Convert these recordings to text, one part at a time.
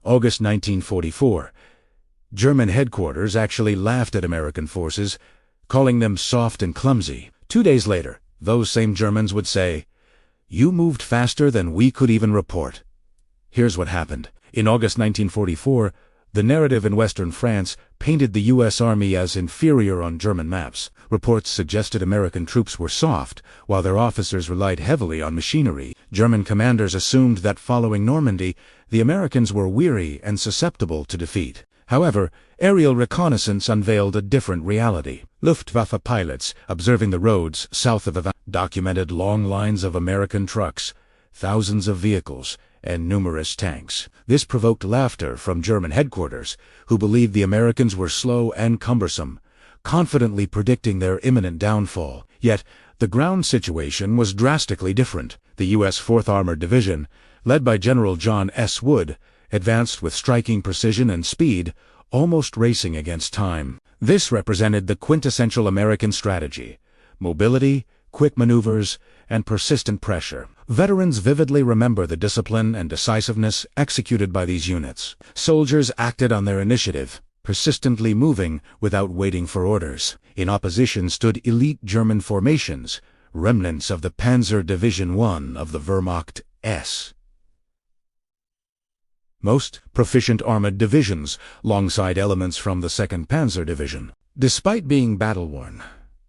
August 1944. German headquarters actually laughed at American forces, calling them soft and clumsy. 2 days later, those same Germans would say, "You moved faster than we could even report." Here's what happened. In August 1944, the narrative in Western France painted the U.S. Army as inferior on German maps. Reports suggested American troops were soft, while their officers relied heavily on machinery. German commanders assumed that following Normandy, the Americans were weary and susceptible to defeat. However, aerial reconnaissance unveiled a different reality. Luftwaffe pilots, observing the roads south of Ava, documented long lines of American trucks, thousands of vehicles, and numerous tanks. This provoked laughter from German headquarters, who believed the Americans were slow and cumbersome, confidently predicting their imminent downfall. Yet, the ground situation was drastically different. The U.S. 4th Armored Division, led by General John S. Wood, advanced with striking precision and speed, almost racing against time. This represented the quintessential American strategy: mobility, quick maneuvers, and persistent pressure. Veterans vividly remember the discipline and decisiveness executed by these units. Soldiers acted on their initiative, persistently moving without waiting for orders. In opposition stood elite German formations, remnants of the Panzer Division I of the Wehrmacht S. Most proficient armored divisions, alongside elements from the 2nd Panzer Division. Despite being battle-worn,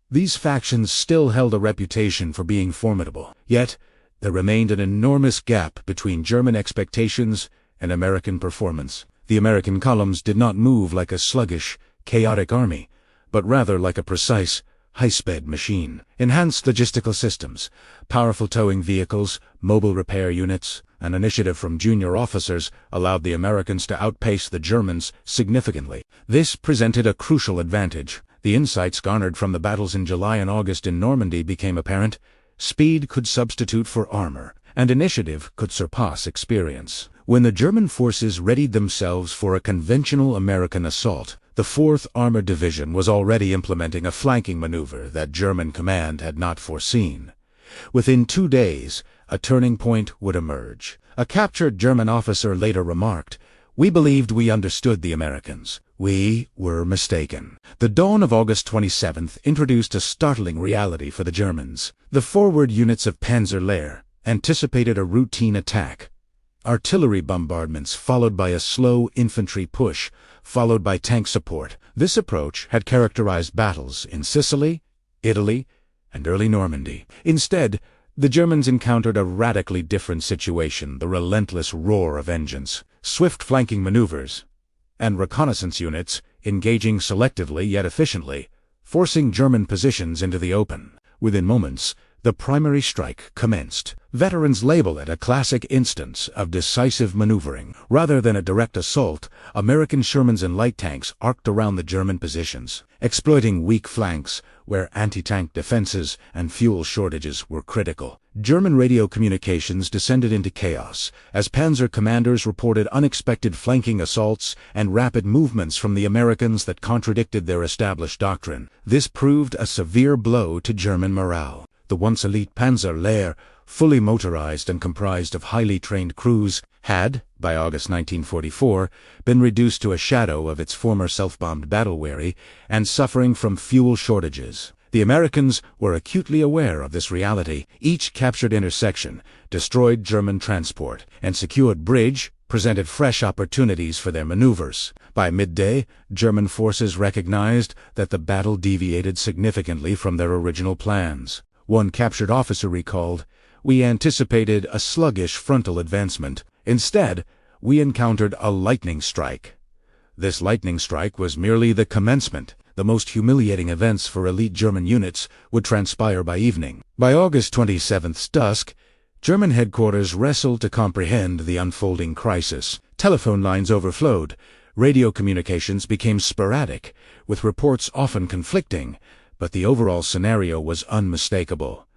these factions still held a reputation for being formidable. Yet, there remained an enormous gap between German expectations and American performance. The American columns did not move like a sluggish, chaotic army, but rather like a precise, high-sped machine. Enhanced logistical systems, powerful towing vehicles, mobile repair units, an initiative from junior officers allowed the Americans to outpace the Germans significantly. This presented a crucial advantage. The insights garnered from the battles in July and August in Normandy became apparent. Speed could substitute for armor, and initiative could surpass experience. When the German forces readied themselves for a conventional American assault, the 4th Armored Division was already implementing a flanking maneuver that German command had not foreseen. Within 2 days, a turning point would emerge. A captured German officer later remarked, "We believed we understood the Americans. We were mistaken." The dawn of August 27th introduced a startling reality for the Germans. The forward units of Panzer Lehr anticipated a routine attack. Artillery bombardments followed by a slow infantry push, followed by tank support. This approach had characterized battles in Sicily, Italy, and early Normandy. Instead, the Germans encountered a radically different situation: the relentless roar of engines, swift flanking maneuvers, and reconnaissance units engaging selectively yet efficiently, forcing German positions into the open. Within moments, the primary strike commenced. Veterans label it a classic instance of decisive maneuvering. Rather than a direct assault, American Shermans and light tanks arced around the German positions, exploiting weak flanks where anti-tank defenses and fuel shortages were critical. German radio communications descended into chaos as Panzer commanders reported unexpected flanking assaults and rapid movements from the Americans that contradicted their established doctrine. This proved a severe blow to German morale. The once elite Panzer Lehr, fully motorized and comprised of highly trained crews, had, by August 1944, been reduced to a shadow of its former self-bombed battle-weary and suffering from fuel shortages. The Americans were acutely aware of this reality. Each captured intersection, destroyed German transport, and secured bridge presented fresh opportunities for their maneuvers. By midday, German forces recognized that the battle deviated significantly from their original plans. One captured officer recalled, "We anticipated a sluggish frontal advancement. Instead, we encountered a lightning strike." This lightning strike was merely the commencement. The most humiliating events for elite German units would transpire by evening. By August 27th's dusk, German headquarters wrestled to comprehend the unfolding crisis. Telephone lines overflowed. Radio communications became sporadic, with reports often conflicting, but the overall scenario was unmistakable.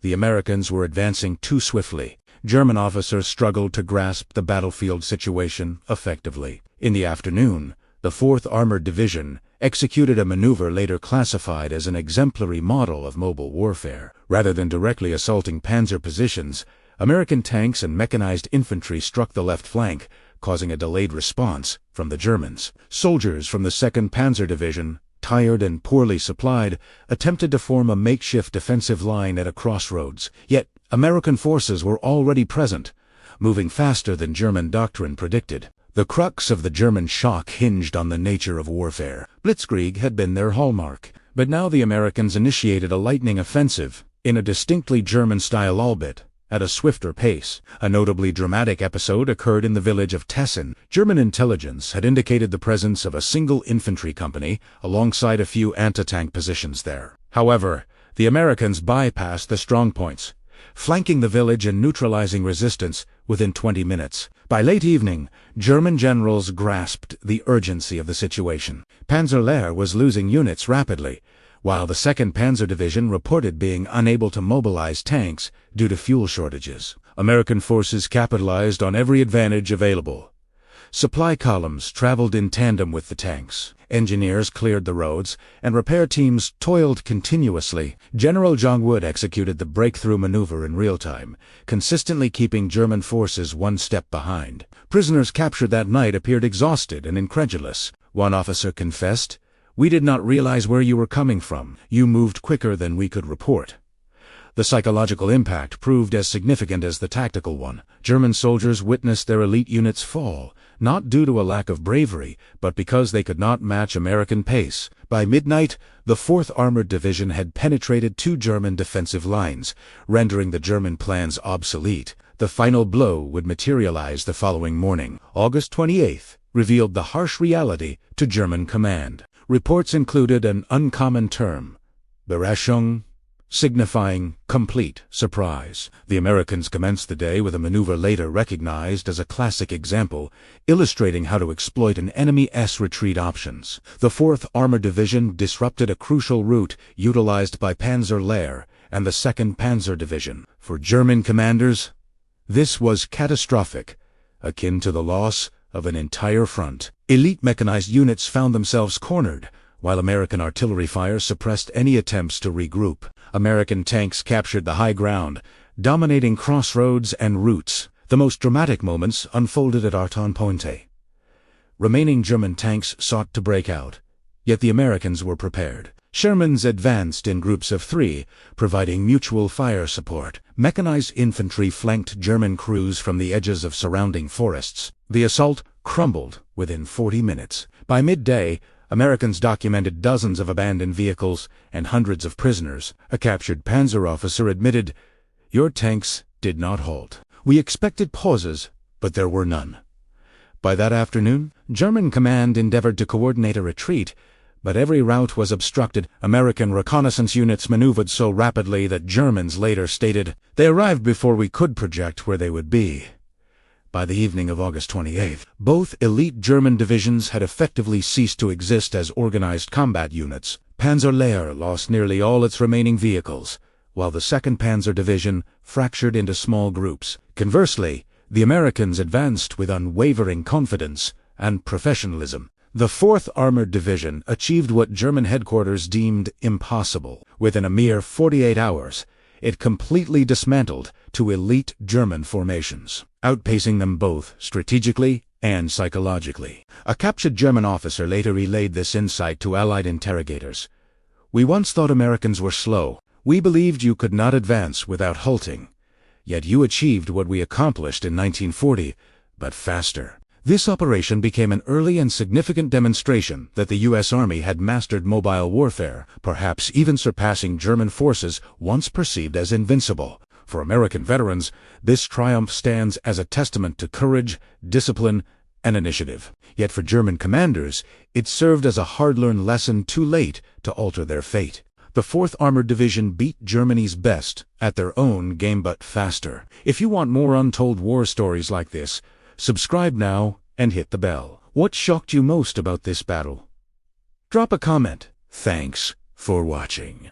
The Americans were advancing too swiftly. German officers struggled to grasp the battlefield situation effectively. In the afternoon, the 4th Armored Division executed a maneuver later classified as an exemplary model of mobile warfare. Rather than directly assaulting panzer positions, American tanks and mechanized infantry struck the left flank, causing a delayed response from the Germans. Soldiers from the 2nd Panzer Division, tired and poorly supplied, attempted to form a makeshift defensive line at a crossroads. Yet American forces were already present, moving faster than German doctrine predicted. The crux of the German shock hinged on the nature of warfare. Blitzkrieg had been their hallmark, but now the Americans initiated a lightning offensive, in a distinctly German style albeit at a swifter pace. A notably dramatic episode occurred in the village of Tessen. German intelligence had indicated the presence of a single infantry company alongside a few anti-tank positions there. However, the Americans bypassed the strongpoints, flanking the village and neutralizing resistance within 20 minutes. By late evening, German generals grasped the urgency of the situation. Panzer was losing units rapidly, while the 2nd Panzer Division reported being unable to mobilize tanks due to fuel shortages. American forces capitalized on every advantage available. Supply columns traveled in tandem with the tanks. Engineers cleared the roads, and repair teams toiled continuously. General John Wood executed the breakthrough maneuver in real time, consistently keeping German forces one step behind. Prisoners captured that night appeared exhausted and incredulous. One officer confessed, "We did not realize where you were coming from. You moved quicker than we could report." The psychological impact proved as significant as the tactical one. German soldiers witnessed their elite units fall, not due to a lack of bravery, but because they could not match American pace. By midnight, the 4th Armored Division had penetrated 2 German defensive lines, rendering the German plans obsolete. The final blow would materialize the following morning. August 28th revealed the harsh reality to German command. Reports included an uncommon term, Überraschung, signifying complete surprise. The Americans commenced the day with a maneuver later recognized as a classic example, illustrating how to exploit an enemy's retreat options. The 4th Armored Division disrupted a crucial route utilized by Panzer Lehr and the 2nd Panzer Division. For German commanders, this was catastrophic, akin to the loss of an entire front. Elite mechanized units found themselves cornered, while American artillery fire suppressed any attempts to regroup. American tanks captured the high ground, dominating crossroads and routes. The most dramatic moments unfolded at Artonne Pointe. Remaining German tanks sought to break out, yet the Americans were prepared. Shermans advanced in groups of 3, providing mutual fire support. Mechanized infantry flanked German crews from the edges of surrounding forests. The assault crumbled within 40 minutes. By midday, Americans documented dozens of abandoned vehicles and hundreds of prisoners. A captured panzer officer admitted, "Your tanks did not halt. We expected pauses, but there were none." By that afternoon, German command endeavored to coordinate a retreat, but every route was obstructed. American reconnaissance units maneuvered so rapidly that Germans later stated, "They arrived before we could project where they would be." By the evening of August 28th, both elite German divisions had effectively ceased to exist as organized combat units. Panzer Lehr lost nearly all its remaining vehicles, while the 2nd Panzer Division fractured into small groups. Conversely, the Americans advanced with unwavering confidence and professionalism. The 4th Armored Division achieved what German headquarters deemed impossible. Within a mere 48 hours, it completely dismantled 2 elite German formations, outpacing them both strategically and psychologically. A captured German officer later relayed this insight to Allied interrogators. "We once thought Americans were slow. We believed you could not advance without halting. Yet you achieved what we accomplished in 1940, but faster." This operation became an early and significant demonstration that the U.S. Army had mastered mobile warfare, perhaps even surpassing German forces once perceived as invincible. For American veterans, this triumph stands as a testament to courage, discipline, and initiative. Yet for German commanders, it served as a hard-learned lesson too late to alter their fate. The 4th Armored Division beat Germany's best at their own game, but faster. If you want more untold war stories like this, subscribe now and hit the bell. What shocked you most about this battle? Drop a comment. Thanks for watching.